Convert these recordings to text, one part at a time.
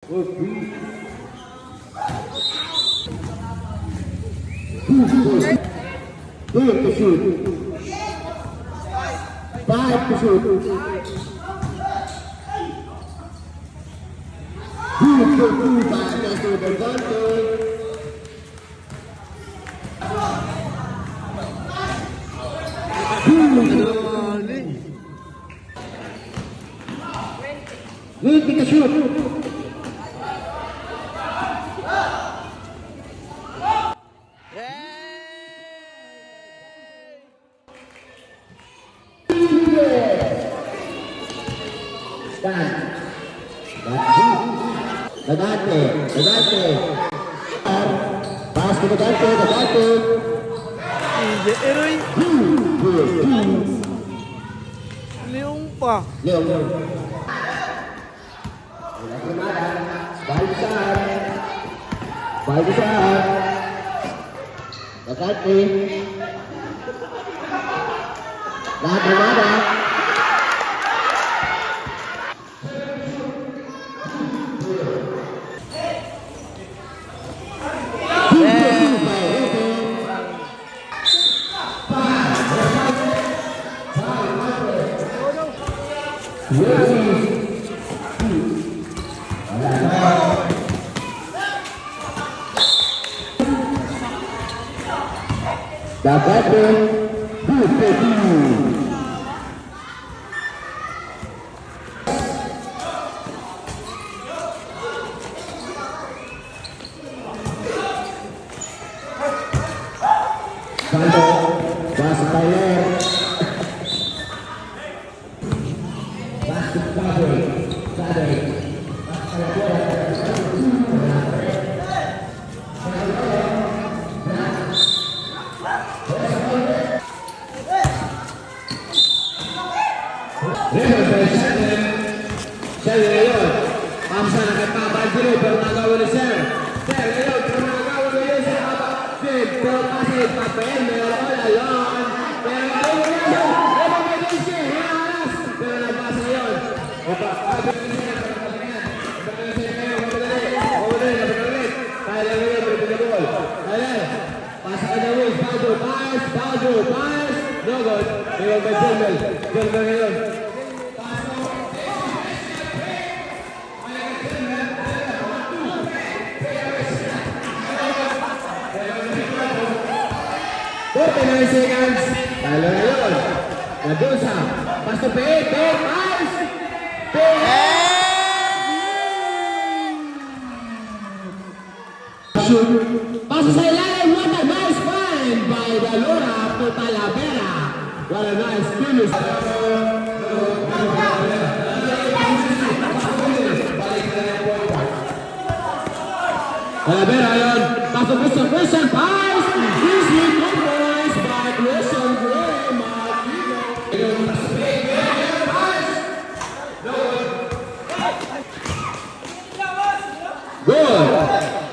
Two to shoot. 5 to shoot. 2 to 2 back to the gunner. Need to shoot. Dagante. Pass to Dagante. Eroy. Leong pa. Leong. Balisan. Dagante. Nada. Dagante. Seconds. Talo na yun. Nadusa. Pass to Pete. Pass. Pasa sa ilalim. What a nice find by Dalora to Talavera. What a nice finish. Talavera yun. Pass to Christian. Pass. Christian.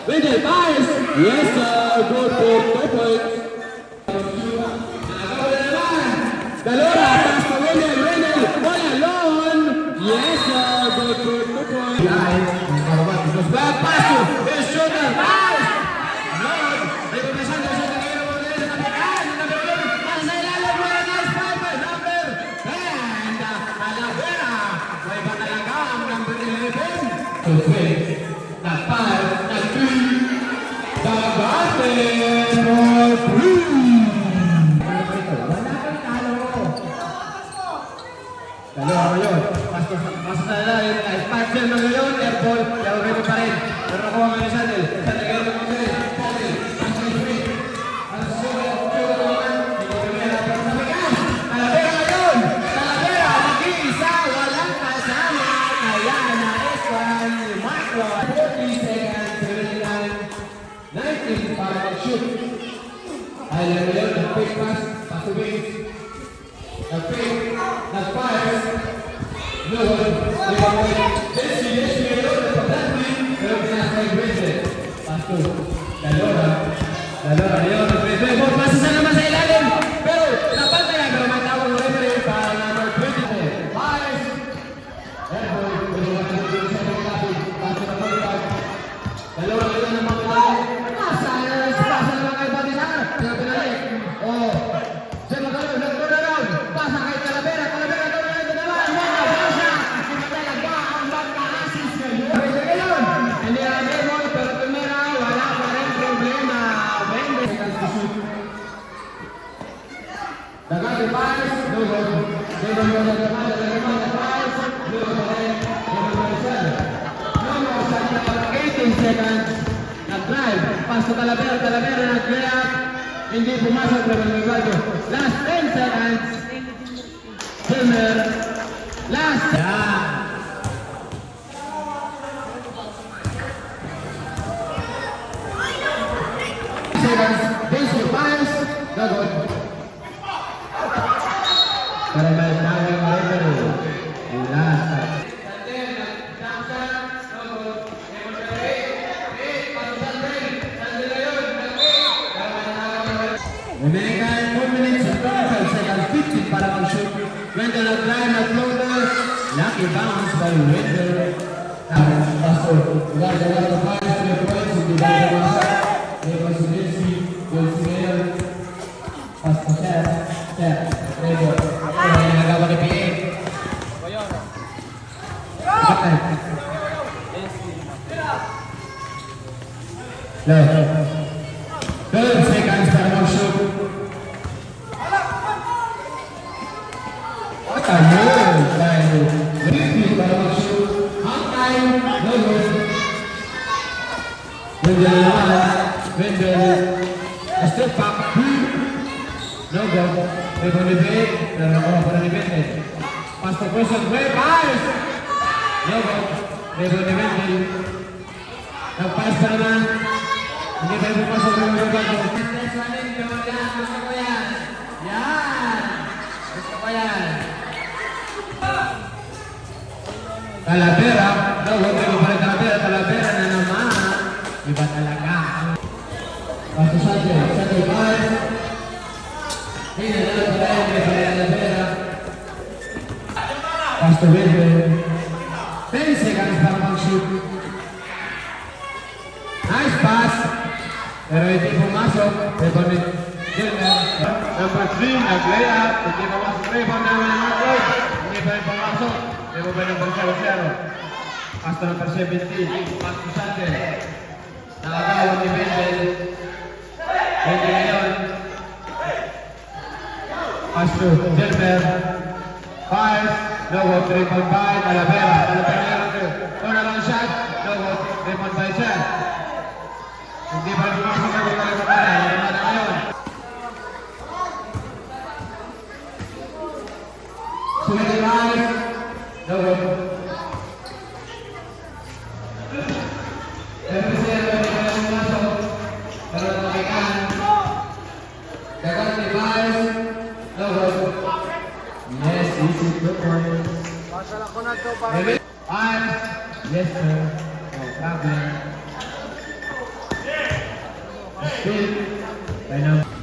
Wendell Paris, yes sir, good for 2 points. Dalora, pass to Wendell, all alone. Yes sir, good for 2 points. Back pass to his shoulder, pass. No, regresando sa tingin mo din sa kapitan. Nasa ilalim mo na nice five by number 10. Talavera, may ba talaga ang number 11? To win, nag-5, nag-3. Dagante for 3! Dalawa ko yun. Pasok na lang. Kahit 5 yan mga yun. Airball. Yaw rin pa rin. Pero nakuha nga ni Sandel. Sandel kayo naman ka rin. Sandel. Pasok na rin. Ang sugat. Sugat naman. Hindi ko rin na pero nabigan. Talavera yun. Talavera. Nag-iisa. Walang kasama. Kaya na-espan ni Marco. 40 seconds. 19 para mag-shoot. Ay lang yun, nag-fake pass, pass to wings. Nag-fake, nag-pass. No one, let's see yun, nagpapatri. Pero pinasay Bridget. Pass to Dalora. Dalora, yun, nag-fake. Pasa sa naman sa ilalim. Pero, napantay ang naman tawag ng referee para number 24. Pass. Airborne, pero wala na dito sa mga kapit. Pass to 18 seconds. Nag-drive. Pass to Talavera. Talavera nag-layup. Hindi pumasok na Balbago. Last 10 seconds. Hilmer. Last. Yan. Seconds. Basic pass. Gagod. Para maltawang referee. Last. Remaining 4 minutes and 25 seconds, 15 para mag-shoot. Wendell nag-line at floater. Lucky bounce by Wendell. Paso, lugar na pass, 3 points, hindi ba pumasa. Evan Sinesi, Gold Singer. Pass to Chef, Rego. Ano yung nagawa ni PA? Left. 12 seconds para mag-shoot. Ayun! Dahil 50 para mag-shoot. Half time, no good. Wendell naman. Wendell. Step back. No good. Rebo ni Bate. Narakuha pa na ni Bate. Pass to person. Web eyes! No good. Rebo ni Wendell. Nag-pass pa naman. Hindi tayo pupasok ng mga bago. Gusto ko yan. Yan. Gusto ko yan. Talavera. No, huwag kayo pa rin Talavera. Talavera na naman. Iba talaga. Paso Sante. Sante 5. Hindi na lang pa rin. Talavera. Paso Wendell. 10 seconds para mag-shoot. Nice pass. Pero hindi pumasok. Rebound ni Gilmer. Number 3, nag-layup. Hindi pumasok. Rebound naman ng Marcos. Hindi pa rin pumasok. Rebound by number 0-0. Pass to number 17. Pass to Sante. Nakagawad ni Wendell. Wendell ngayon. Pass to Gilmer. Fires. No good. Rebound by Talavera. Talavera ngayon. Una lang shot. No good. Rebound by Chad. Hindi pa rin pumasok na mga kapatid. Hindi na ngayon. Sulit live. No good. Represent na rin ang pumasok. Pero nakikan. Dagat ni Vice. No good. Yes, this is the point. Pasala ko na to para. Vice. Yes, sir. No problem. Still, by now.